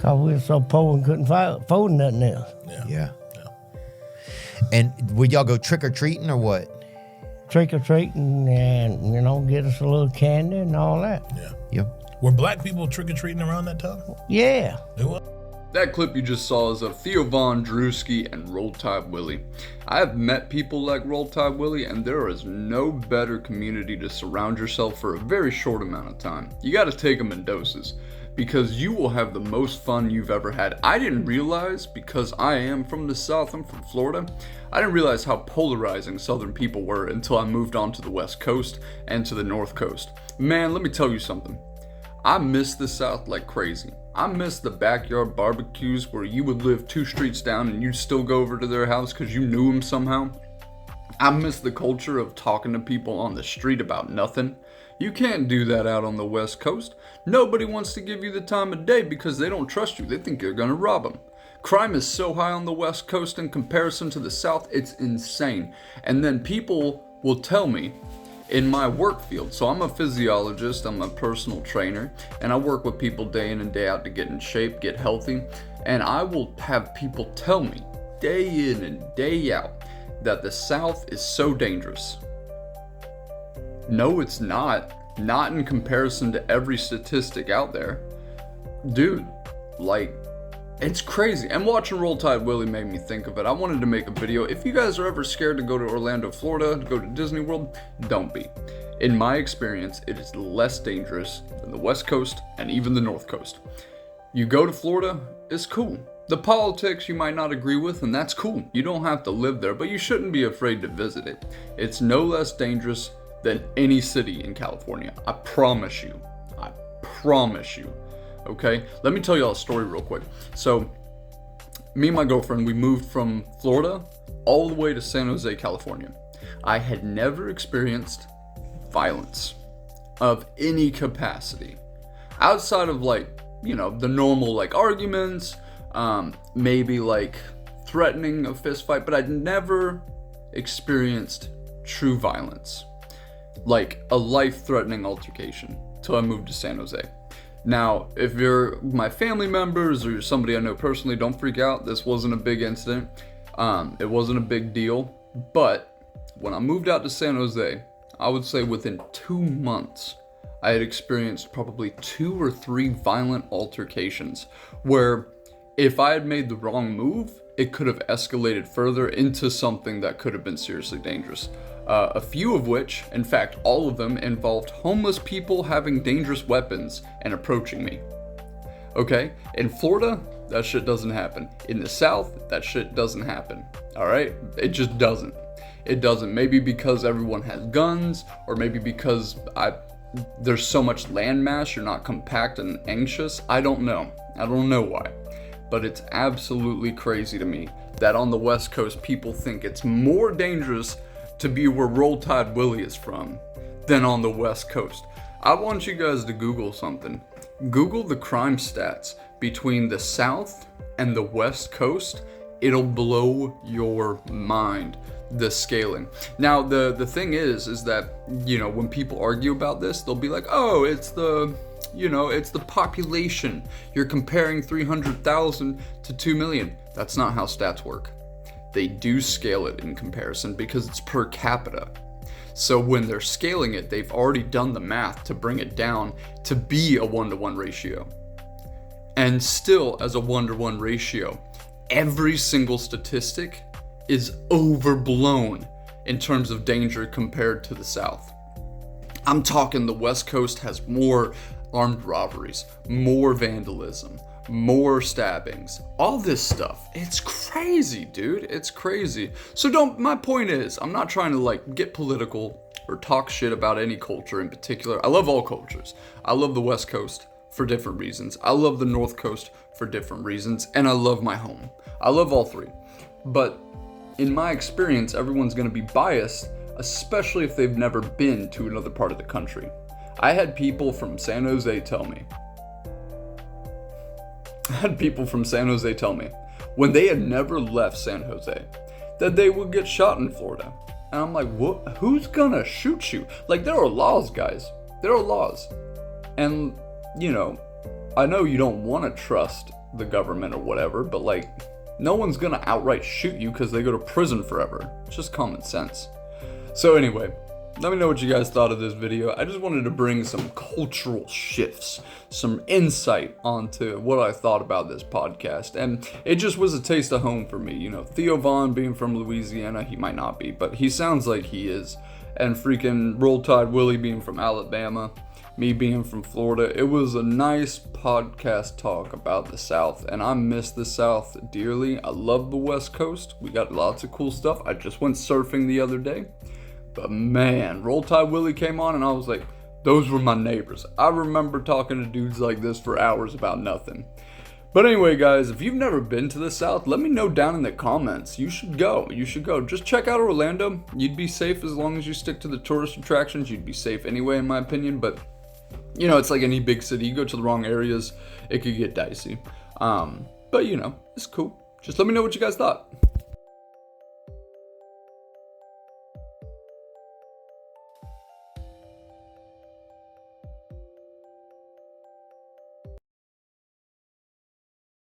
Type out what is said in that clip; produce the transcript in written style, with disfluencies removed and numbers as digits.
Cause we were so poor and couldn't afford nothing else. Yeah. And would y'all go trick-or-treating or what? Trick or treating and, get us a little candy and all that. Yeah. Yep. Were black people trick-or-treating around that time? Yeah. They were. That clip you just saw is of Theo Von Drewski and Roll Tide Willie. I have met people like Roll Tide Willie, and there is no better community to surround yourself for a very short amount of time. You gotta take them in doses, because you will have the most fun you've ever had. I didn't realize, because I am from the South, I'm from Florida, I didn't realize how polarizing Southern people were until I moved on to the West Coast and to the North Coast. Man, let me tell you something. I miss the South like crazy. I miss the backyard barbecues where you would live 2 streets down and you'd still go over to their house because you knew them somehow. I miss the culture of talking to people on the street about nothing. You can't do that out on the West Coast. Nobody wants to give you the time of day because they don't trust you. They think you're gonna rob them. Crime is so high on the West Coast in comparison to the South, it's insane. And then people will tell me, in my work field, so I'm a physiologist, I'm a personal trainer, and I work with people day in and day out to get in shape, get healthy, and I will have people tell me, day in and day out, that the South is so dangerous. No, it's not. Not in comparison to every statistic out there. Dude, it's crazy. And watching Roll Tide Willie made me think of it. I wanted to make a video. If you guys are ever scared to go to Orlando, Florida, to go to Disney World, don't be. In my experience, it is less dangerous than the West Coast and even the North Coast. You go to Florida, it's cool. The politics you might not agree with, and that's cool. You don't have to live there, but you shouldn't be afraid to visit it. It's no less dangerous than any city in California. I promise you. I promise you. Okay, let me tell y'all a story real quick. So, me and my girlfriend, we moved from Florida all the way to San Jose, California. I had never experienced violence of any capacity. Outside of the normal arguments, maybe threatening a fist fight, but I'd never experienced true violence. Like a life-threatening altercation till I moved to San Jose. Now, if you're my family members or you're somebody I know personally, don't freak out. This wasn't a big incident. It wasn't a big deal. But when I moved out to San Jose, I would say within 2 months, I had experienced probably 2 or 3 violent altercations where if I had made the wrong move, it could have escalated further into something that could have been seriously dangerous. A few of which, in fact all of them, involved homeless people having dangerous weapons and approaching me. Okay? In Florida, that shit doesn't happen. In the South, that shit doesn't happen. Alright? It just doesn't. It doesn't. Maybe because everyone has guns, or maybe because there's so much landmass, you're not compact and anxious. I don't know. I don't know why. But it's absolutely crazy to me that on the West Coast, people think it's more dangerous to be where Roll Tide Willie is from than on the West Coast. I want you guys to Google something. Google the crime stats between the South and the West Coast. It'll blow your mind, the scaling. Now, the thing is that, when people argue about this, they'll be like, oh, it's the population. You're comparing 300,000 to 2 million. That's not how stats work. They do scale it in comparison because it's per capita. So when they're scaling it, they've already done the math to bring it down to be a 1-to-1 ratio. And still, as a 1-to-1 ratio, every single statistic is overblown in terms of danger compared to the South. I'm talking the West Coast has more armed robberies, more vandalism, more stabbings, all this stuff. It's crazy, dude. It's crazy. So my point is, I'm not trying to get political or talk shit about any culture in particular. I love all cultures. I love the West Coast for different reasons. I love the North Coast for different reasons. And I love my home. I love all three. But in my experience, everyone's going to be biased, especially if they've never been to another part of the country. I had people from San Jose tell me when they had never left San Jose that they would get shot in Florida. And I'm like, what? Who's gonna shoot you? There are laws, guys. There are laws. And, I know you don't want to trust the government or whatever, but like, no one's gonna outright shoot you because they go to prison forever. It's just common sense. So anyway, let me know what you guys thought of this video. I just wanted to bring some cultural shifts, some insight onto what I thought about this podcast. And it just was a taste of home for me. You know, Theo Von being from Louisiana, he might not be, but he sounds like he is. And freaking Roll Tide Willie being from Alabama, me being from Florida. It was a nice podcast talk about the South, and I miss the South dearly. I love the West Coast. We got lots of cool stuff. I just went surfing the other day. But man, Roll Tide Willie came on and I was like, those were my neighbors. I remember talking to dudes like this for hours about nothing. But anyway, guys, if you've never been to the South, let me know down in the comments. You should go. You should go. Just check out Orlando. You'd be safe as long as you stick to the tourist attractions. You'd be safe anyway, in my opinion. But, you know, it's like any big city. You go to the wrong areas, it could get dicey. But, you know, it's cool. Just let me know what you guys thought.